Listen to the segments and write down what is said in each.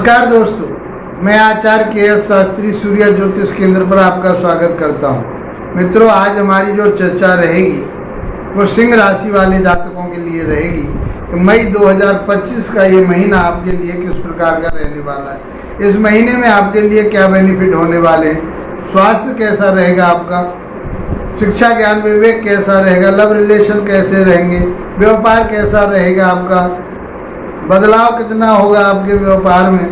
नमस्कार दोस्तों, मैं आचार्य के.एस. शास्त्री सूर्य ज्योतिष केंद्र पर आपका स्वागत करता हूं। मित्रों, आज हमारी जो चर्चा रहेगी वो सिंह राशि वाले जातकों के लिए रहेगी कि मई 2025 का ये महीना आपके लिए किस प्रकार का रहने वाला है। इस महीने में आपके लिए क्या बेनिफिट होने वाले हैं, स्वास्थ्य कैसा रहेगा आपका, शिक्षा ज्ञान विवेक कैसा रहेगा, लव रिलेशन कैसे रहेंगे, व्यापार कैसा रहेगा आपका, बदलाव कितना होगा आपके व्यापार में,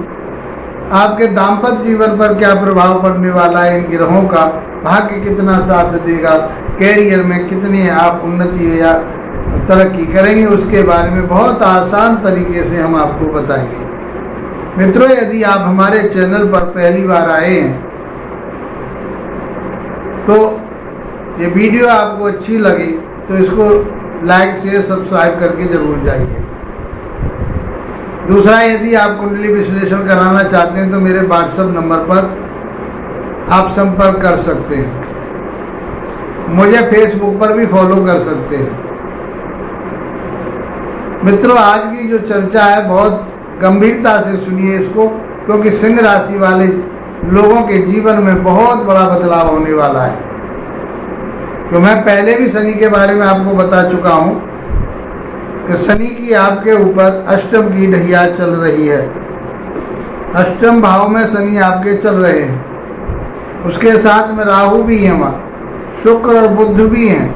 आपके दाम्पत्य जीवन पर क्या प्रभाव पड़ने वाला है इन ग्रहों का, भाग्य कितना साथ देगा, कैरियर में कितनी आप उन्नति या तरक्की करेंगे, उसके बारे में बहुत आसान तरीके से हम आपको बताएंगे। मित्रों, यदि आप हमारे चैनल पर पहली बार आए हैं तो ये वीडियो आपको अच्छी लगी तो इसको लाइक शेयर सब्सक्राइब करके जरूर जाइए। दूसरा, यदि आप कुंडली विश्लेषण कराना चाहते हैं तो मेरे व्हाट्सएप नंबर पर आप संपर्क कर सकते हैं। मुझे फेसबुक पर भी फॉलो कर सकते हैं। मित्रों, आज की जो चर्चा है बहुत गंभीरता से सुनिए इसको, क्योंकि सिंह राशि वाले लोगों के जीवन में बहुत बड़ा बदलाव होने वाला है। तो मैं पहले भी शनि के बारे में आपको बता चुका हूं कि शनि की आपके ऊपर अष्टम की ढैया चल रही है। अष्टम भाव में शनि आपके चल रहे हैं, उसके साथ में राहु भी है, वहाँ शुक्र और बुध भी हैं,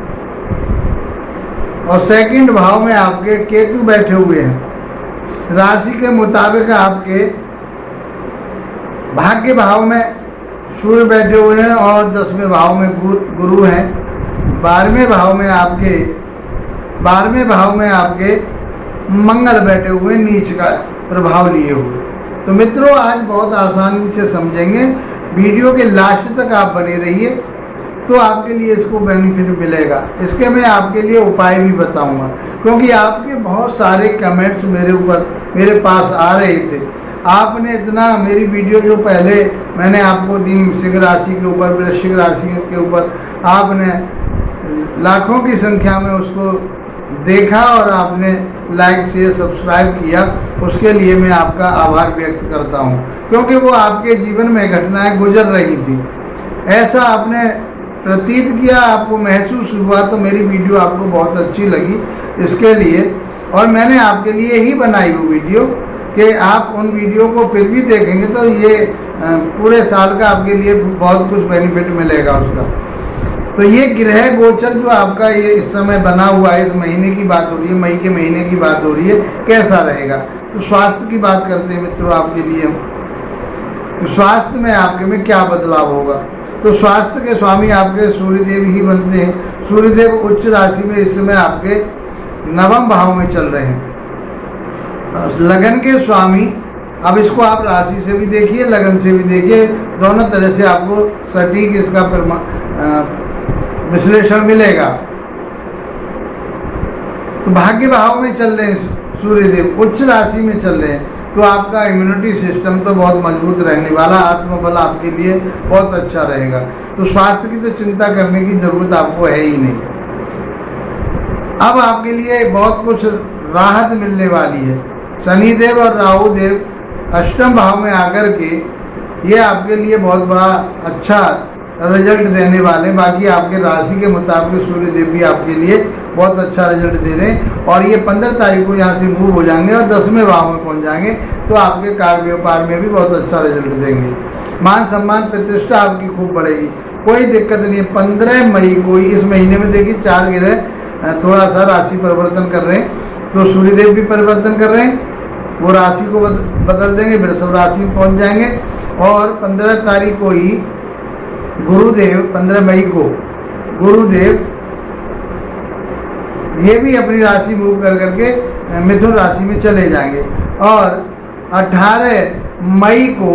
और सेकंड भाव में आपके केतु बैठे हुए हैं। राशि के मुताबिक आपके भाग्य भाव में सूर्य बैठे हुए हैं और 10वें भाव में गुरु हैं। 12वें भाव में आपके मंगल बैठे हुए, नीच का प्रभाव लिए हुए। तो मित्रों, आज बहुत आसानी से समझेंगे, वीडियो के लास्ट तक आप बने रहिए तो आपके लिए इसको बेनिफिट मिलेगा। इसके मैं आपके लिए उपाय भी बताऊंगा, क्योंकि आपके बहुत सारे कमेंट्स मेरे पास आ रहे थे। आपने इतना मेरी वीडियो जो पहले मैंने आपको दी सिंह राशि के ऊपर, वृश्चिक राशि के ऊपर, आपने लाखों की संख्या में उसको देखा और आपने लाइक शेयर सब्सक्राइब किया, उसके लिए मैं आपका आभार व्यक्त करता हूं, क्योंकि वो आपके जीवन में घटनाएं गुजर रही थी, ऐसा आपने प्रतीत किया, आपको महसूस हुआ, तो मेरी वीडियो आपको बहुत अच्छी लगी इसके लिए। और मैंने आपके लिए ही बनाई वो वीडियो कि आप उन वीडियो को फिर भी देखेंगे तो ये पूरे साल का आपके लिए बहुत कुछ बेनिफिट मिलेगा उसका। तो ये ग्रह गोचर जो आपका ये इस समय बना हुआ है, इस महीने की बात हो रही है, मई के महीने की बात हो रही है, कैसा रहेगा। तो स्वास्थ्य की बात करते हैं मित्रों आपके लिए। तो स्वास्थ्य में आपके में क्या बदलाव होगा, तो स्वास्थ्य के स्वामी आपके सूर्यदेव ही बनते हैं। सूर्यदेव उच्च राशि में इस समय आपके 9वें भाव में चल रहे हैं। लगन के स्वामी, अब इसको आप राशि से भी देखिए, लगन से भी देखिए, दोनों तरह से आपको सटीक इसका विश्लेषण मिलेगा। तो भाग्य भाव में चल रहे हैं सूर्यदेव, उच्च राशि में चल रहे हैं, तो आपका इम्यूनिटी सिस्टम तो बहुत मजबूत रहने वाला, आत्मबल आपके लिए बहुत अच्छा रहेगा। तो स्वास्थ्य की तो चिंता करने की जरूरत आपको है ही नहीं। अब आपके लिए बहुत कुछ राहत मिलने वाली है। शनिदेव और राहु देव अष्टम भाव में आकर के ये आपके लिए बहुत बड़ा अच्छा रिजल्ट देने वाले। बाकी आपके राशि के मुताबिक सूर्यदेव भी आपके लिए बहुत अच्छा रिजल्ट दे रहे हैं, और ये 15 तारीख को यहाँ से मूव हो जाएंगे और 10वें भाव में पहुँच जाएंगे, तो आपके कार्य व्यापार में भी बहुत अच्छा रिजल्ट देंगे। मान सम्मान प्रतिष्ठा आपकी खूब बढ़ेगी, कोई दिक्कत नहीं है। 15 मई को, इस महीने में देखिए 4 ग्रह थोड़ा सा राशि परिवर्तन कर रहे हैं, तो सूर्यदेव भी परिवर्तन कर रहे हैं, वो राशि को बदल देंगे, वृषभ राशि में पहुँच जाएंगे। और 15 तारीख को ही गुरुदेव, 15 मई को गुरुदेव ये भी अपनी राशि मूव कर करके मिथुन राशि में चले जाएंगे। और 18 मई को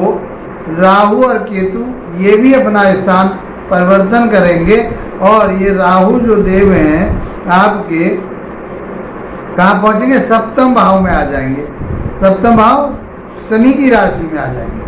राहु और केतु ये भी अपना स्थान परिवर्तन करेंगे, और ये राहु जो देव हैं आपके कहाँ पहुँचेंगे, 7वें भाव में आ जाएंगे। 7वां भाव शनि की राशि में आ जाएंगे।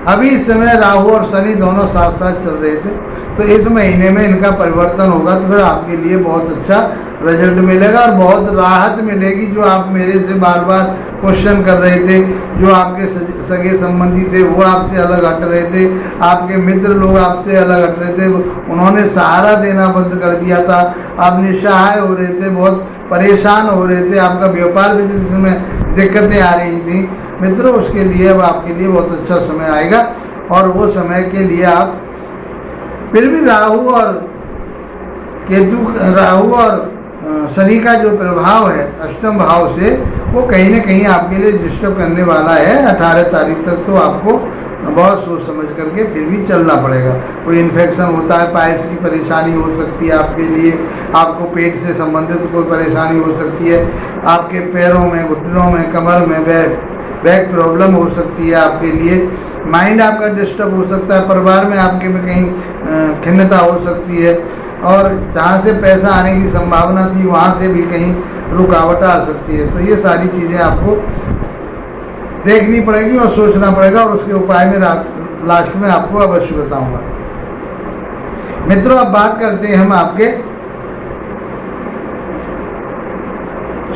अभी इस समय राहु और शनि दोनों साथ साथ चल रहे थे, तो इस महीने में इनका परिवर्तन होगा, तो फिर आपके लिए बहुत अच्छा रिजल्ट मिलेगा और बहुत राहत मिलेगी। जो आप मेरे से बार बार क्वेश्चन कर रहे थे, जो आपके सगे संबंधी थे वो आपसे अलग हट रहे थे, आपके मित्र लोग आपसे अलग हट रहे थे, उन्होंने सहारा देना बंद कर दिया था, आप निस्सहाय हो रहे थे, बहुत परेशान हो रहे थे, आपका व्यापार बिजनेस में दिक्कतें आ रही थी मित्रों, उसके लिए अब आपके लिए बहुत अच्छा समय आएगा। और वो समय के लिए आप फिर भी राहु और शनि का जो प्रभाव है अष्टम भाव से, वो कहीं ना कहीं आपके लिए डिस्टर्ब करने वाला है। 18 तारीख तक तो आपको बहुत सोच समझ करके फिर भी चलना पड़ेगा। कोई इन्फेक्शन होता है, पाइल्स की परेशानी हो सकती है आपके लिए, आपको पेट से संबंधित कोई परेशानी हो सकती है, आपके पैरों में, घुटनों में, कमर में बैक प्रॉब्लम हो सकती है आपके लिए, माइंड आपका डिस्टर्ब हो सकता है, परिवार में आपके में कहीं खिन्नता हो सकती है, और जहाँ से पैसा आने की संभावना थी वहाँ से भी कहीं रुकावट आ सकती है। तो ये सारी चीज़ें आपको देखनी पड़ेगी और सोचना पड़ेगा, और उसके उपाय में लास्ट में आपको अवश्य बताऊंगा। मित्रों, अब बात करते हैं हम आपके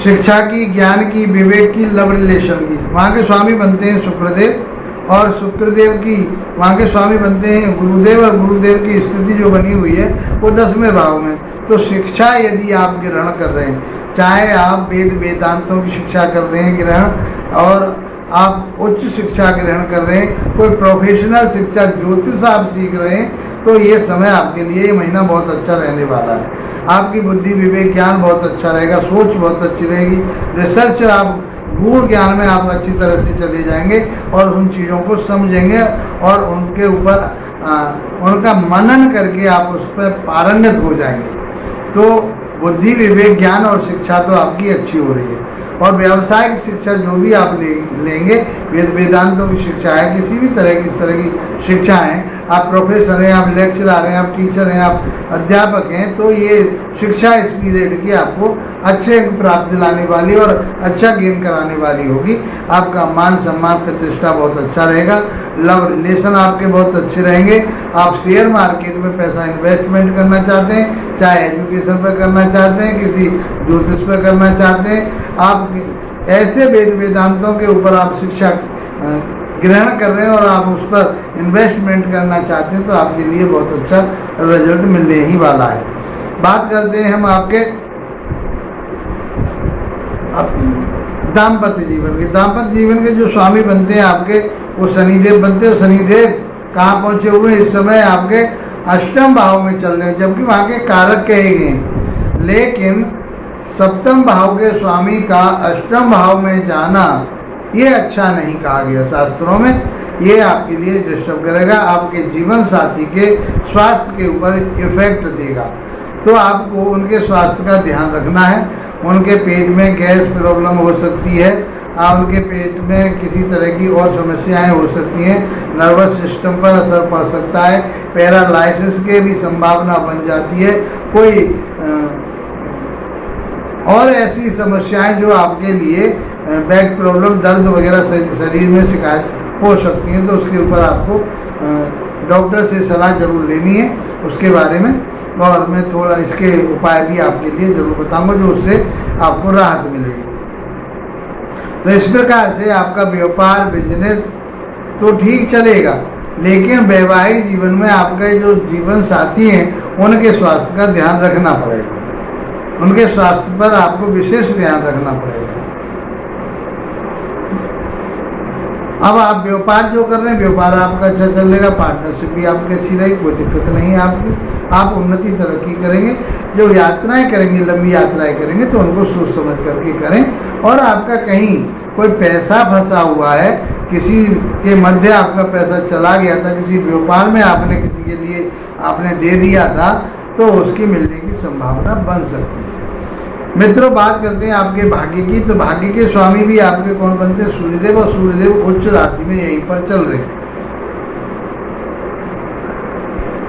शिक्षा की, ज्ञान की, विवेक की, लव रिलेशन की। वहाँ के स्वामी बनते हैं शुक्रदेव, और शुक्रदेव की वहाँ के स्वामी बनते हैं गुरुदेव, और गुरुदेव की स्थिति जो बनी हुई है वो 10वें भाव में। तो शिक्षा यदि आप ग्रहण कर रहे हैं, चाहे आप वेदांतों की शिक्षा कर रहे हैं ग्रहण, और आप उच्च शिक्षा ग्रहण कर रहे हैं, कोई प्रोफेशनल शिक्षा ज्योतिष आप सीख रहे हैं, तो ये समय आपके लिए, ये महीना बहुत अच्छा रहने वाला है। आपकी बुद्धि, विवेक, ज्ञान बहुत अच्छा रहेगा, सोच बहुत अच्छी रहेगी, रिसर्च, आप गूढ़ ज्ञान में आप अच्छी तरह से चले जाएंगे और उन चीज़ों को समझेंगे और उनके ऊपर उनका मनन करके आप उस पर पारंगत हो जाएंगे। तो बुद्धि, विवेक, ज्ञान और शिक्षा तो आपकी अच्छी हो रही है। और व्यावसायिक शिक्षा जो भी आप लेंगे, वेदांतों की शिक्षा है, किसी भी तरह की, इस तरह की शिक्षा है, आप प्रोफेसर हैं, आप लेक्चरर हैं, आप टीचर हैं, आप अध्यापक हैं, तो ये शिक्षा इस पीरियड की आपको अच्छे प्राप्त दिलाने वाली और अच्छा गेन कराने वाली होगी। आपका मान सम्मान प्रतिष्ठा बहुत अच्छा रहेगा, लव रिलेशन आपके बहुत अच्छे रहेंगे। आप शेयर मार्केट में पैसा इन्वेस्टमेंट करना चाहते हैं, चाहे एजुकेशन पर करना चाहते हैं, किसी ज्योतिष पर करना चाहते हैं, आप ऐसे वेदांतों के ऊपर आप शिक्षा ग्रहण कर रहे हैं और आप उस पर इन्वेस्टमेंट करना चाहते हैं, तो आपके लिए बहुत अच्छा रिजल्ट मिलने ही वाला है। बात करते हैं हम आपके दाम्पत्य जीवन के। दाम्पत्य जीवन के जो स्वामी बनते हैं आपके, वो शनिदेव बनते हैं। शनिदेव कहाँ पहुँचे हुए इस समय? आपके अष्टम भाव में चल रहे हैं, जबकि वहाँ के कारक कहे गए, लेकिन सप्तम भाव के स्वामी का अष्टम भाव में जाना ये अच्छा नहीं कहा गया शास्त्रों में। ये आपके लिए डिस्टर्ब करेगा, आपके जीवन साथी के स्वास्थ्य के ऊपर इफेक्ट देगा। तो आपको उनके स्वास्थ्य का ध्यान रखना है। उनके पेट में गैस प्रॉब्लम हो सकती है, उनके पेट में किसी तरह की और समस्याएं हो सकती हैं, नर्वस सिस्टम पर असर पड़ सकता है, पैरालाइसिस के भी संभावना बन जाती है, कोई और ऐसी समस्याएं जो आपके लिए बैक प्रॉब्लम, दर्द वगैरह शरीर में शिकायत हो सकती हैं। तो उसके ऊपर आपको डॉक्टर से सलाह जरूर लेनी है उसके बारे में, और मैं थोड़ा इसके उपाय भी आपके लिए जरूर बताऊंगा जो उससे आपको राहत मिलेगी। तो इस प्रकार से आपका व्यापार, बिजनेस तो ठीक चलेगा, लेकिन वैवाहिक जीवन में आपके जो जीवन साथी हैं उनके स्वास्थ्य का ध्यान रखना पड़ेगा, उनके स्वास्थ्य पर आपको विशेष ध्यान रखना पड़ेगा। अब आप व्यापार जो कर रहे हैं, व्यापार आपका अच्छा चलेगा, पार्टनरशिप भी आपकी अच्छी रहेगी, कोई दिक्कत नहीं है आपकी, आप उन्नति तरक्की करेंगे। जो यात्राएं करेंगे, लंबी यात्राएं करेंगे, तो उनको सोच समझ करके करें। और आपका कहीं कोई पैसा फंसा हुआ है, किसी के मध्य आपका पैसा चला गया था, किसी व्यापार में आपने किसी के लिए आपने दे दिया था, तो उसकी मिलने की संभावना बन सकती है। मित्रों, बात करते हैं आपके भाग्य की। तो भाग्य के स्वामी भी आपके कौन बनते हैं? सूर्यदेव। और सूर्यदेव उच्च राशि में यहीं पर चल रहे हैं।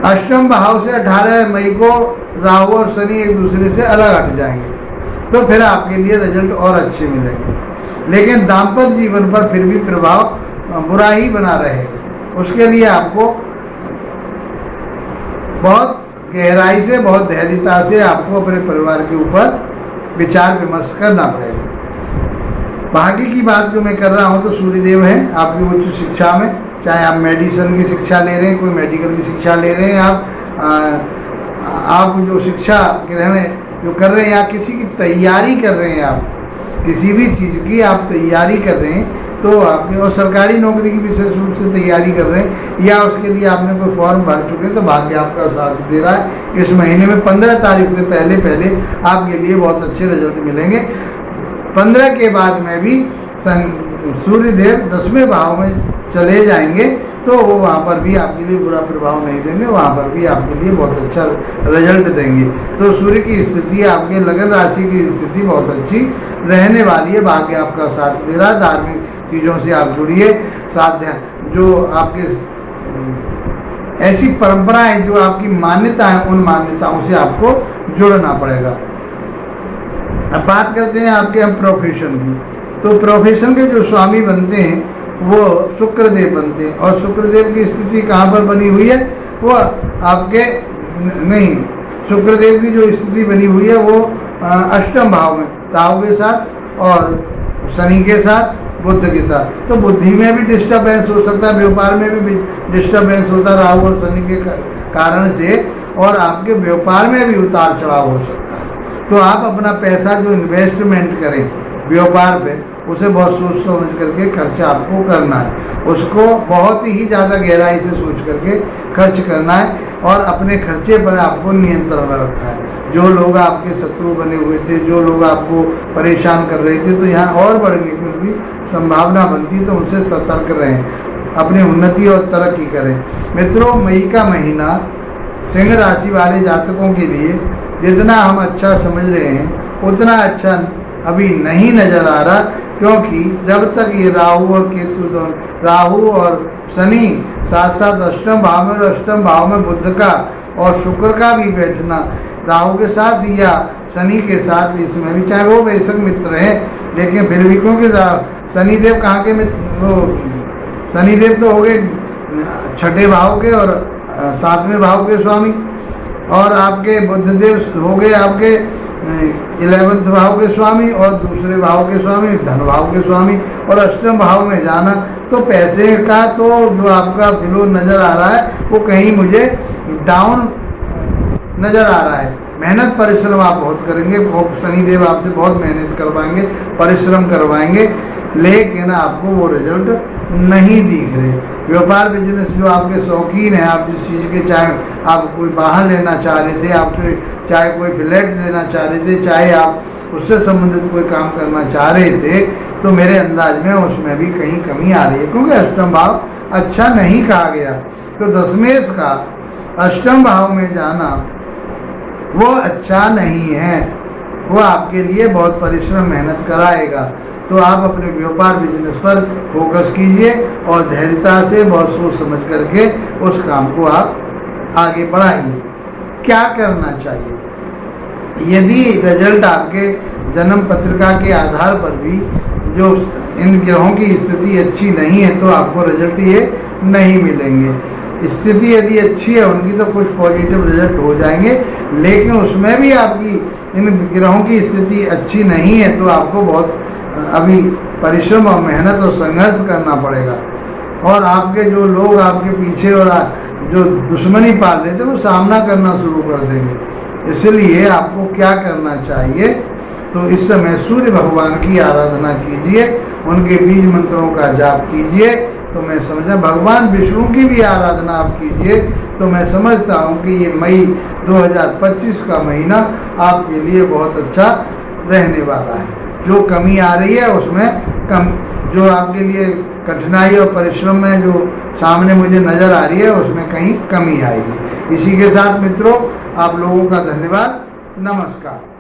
अष्टम भाव से 18 मई को राहु और शनि एक दूसरे से अलग हट जाएंगे, तो फिर आपके लिए रिजल्ट और अच्छे मिलेंगे। लेकिन दाम्पत्य जीवन पर फिर भी प्रभाव बुरा ही बना रहेगा। उसके लिए आपको बहुत गहराई से, बहुत धैर्यता से आपको अपने परिवार के ऊपर विचार विमर्श करना पड़ेगा। भाग्य की बात जो मैं कर रहा हूँ तो सूर्यदेव हैं आपकी उच्च शिक्षा में, चाहे आप मेडिसिन की शिक्षा ले रहे हैं, कोई मेडिकल की शिक्षा ले रहे हैं, आप जो शिक्षा ग्रहण जो कर रहे हैं या किसी की तैयारी कर रहे हैं, आप किसी भी चीज़ की आप तैयारी कर रहे हैं तो आपके, और सरकारी नौकरी की विशेष रूप से तैयारी कर रहे हैं या उसके लिए आपने कोई फॉर्म भर चुके हैं तो भाग्य आपका साथ दे रहा है। इस महीने में 15 तारीख से पहले आपके लिए बहुत अच्छे रिजल्ट मिलेंगे। 15 के बाद में भी सूर्यदेव 10वें भाव में चले जाएंगे तो वो वहाँ पर भी आपके लिए बुरा प्रभाव नहीं देंगे, वहाँ पर भी आपके लिए बहुत अच्छा रिजल्ट देंगे। तो सूर्य की स्थिति, आपके लगन राशि की स्थिति बहुत अच्छी रहने वाली है। भाग्य आपका साथ दे रहा है। धार्मिक चीज़ों से आप जुड़िए, साथ जो आपके ऐसी परंपराएं जो आपकी मान्यता है, उन मान्यताओं से आपको जुड़ना पड़ेगा। अब बात करते हैं आपके हम प्रोफेशन की। तो प्रोफेशन के जो स्वामी बनते हैं वो शुक्रदेव बनते हैं, और शुक्रदेव की स्थिति कहाँ पर बनी हुई है, वो आपके नहीं, शुक्रदेव की जो स्थिति बनी हुई है वो अष्टम भाव में राहु के साथ और शनि के साथ, बुध के साथ। तो बुद्धि में भी डिस्टर्बेंस हो सकता है, व्यापार में भी डिस्टर्बेंस होता है राहु और शनि के कारण से, और आपके व्यापार में भी उतार चढ़ाव हो सकता है। तो आप अपना पैसा जो इन्वेस्टमेंट करें व्यापार पे, उसे बहुत सोच समझ करके खर्चा आपको करना है, उसको बहुत ही ज़्यादा गहराई से सोच करके खर्च करना है, और अपने खर्चे पर आपको नियंत्रण रखना है। जो लोग आपके शत्रु बने हुए थे, जो लोग आपको परेशान कर रहे थे, तो यहाँ और बढ़ने की भी संभावना बनती, तो उनसे सतर्क रहें, अपनी उन्नति और तरक्की करें। मित्रों, मई का महीना सिंह राशि वाले जातकों के लिए जितना हम अच्छा समझ रहे हैं उतना अच्छा अभी नहीं नजर आ रहा, क्योंकि जब तक ये राहु और केतु, राहु और शनि साथ साथ अष्टम भाव में, और अष्टम भाव में बुध का और शुक्र का भी बैठना, राहु के साथ या शनि के साथ, इसमें भी चाहे वो बेशक मित्र हैं, लेकिन फिर भी क्योंकि शनिदेव कहाँ के मित्र, वो शनिदेव तो हो गए 6ठे भाव के और 7वें भाव के स्वामी, और आपके बुधदेव हो गए आपके 11वें भाव के स्वामी और दूसरे भाव के स्वामी, धन भाव के स्वामी, और अष्टम भाव में जाना, तो पैसे का तो जो आपका फ्लो नज़र आ रहा है वो कहीं मुझे डाउन नज़र आ रहा है। मेहनत परिश्रम आप बहुत करेंगे, शनिदेव आपसे बहुत मेहनत करवाएंगे, परिश्रम करवाएंगे, लेकिन आपको वो रिजल्ट नहीं दिख रहे। व्यापार बिजनेस जो आपके शौकीन हैं, आप जिस चीज़ के, चाहे आप कोई वाहन लेना चाह रहे थे, आप चाहे कोई फ्लैट लेना चाह रहे थे, चाहे आप उससे संबंधित कोई काम करना चाह रहे थे, तो मेरे अंदाज में उसमें भी कहीं कमी आ रही है, क्योंकि अष्टम भाव अच्छा नहीं कहा गया। तो दशमेश का अष्टम भाव में जाना वो अच्छा नहीं है, वो आपके लिए बहुत परिश्रम मेहनत कराएगा। तो आप अपने व्यापार बिजनेस पर फोकस कीजिए और धैर्यता से बहुत सोच समझ करके उस काम को आप आगे बढ़ाइए। क्या करना चाहिए? यदि रिजल्ट आपके जन्म पत्रिका के आधार पर भी जो इन ग्रहों की स्थिति अच्छी नहीं है तो आपको रिजल्ट ये नहीं मिलेंगे। स्थिति यदि अच्छी है उनकी तो कुछ पॉजिटिव रिजल्ट हो जाएंगे, लेकिन उसमें भी आपकी इन ग्रहों की स्थिति अच्छी नहीं है तो आपको बहुत अभी परिश्रम और मेहनत और संघर्ष करना पड़ेगा। और आपके जो लोग आपके पीछे और जो दुश्मनी पाल रहे थे वो सामना करना शुरू कर देंगे। इसलिए आपको क्या करना चाहिए? तो इस समय सूर्य भगवान की आराधना कीजिए, उनके बीज मंत्रों का जाप कीजिए। तो मैं समझा भगवान विष्णु की भी आराधना आप कीजिए। तो मैं समझता हूँ कि ये मई 2025 का महीना आपके लिए बहुत अच्छा रहने वाला है। जो कमी आ रही है उसमें कम, जो आपके लिए कठिनाई और परिश्रम में जो सामने मुझे नज़र आ रही है उसमें कहीं कमी आएगी। इसी के साथ मित्रों आप लोगों का धन्यवाद। नमस्कार।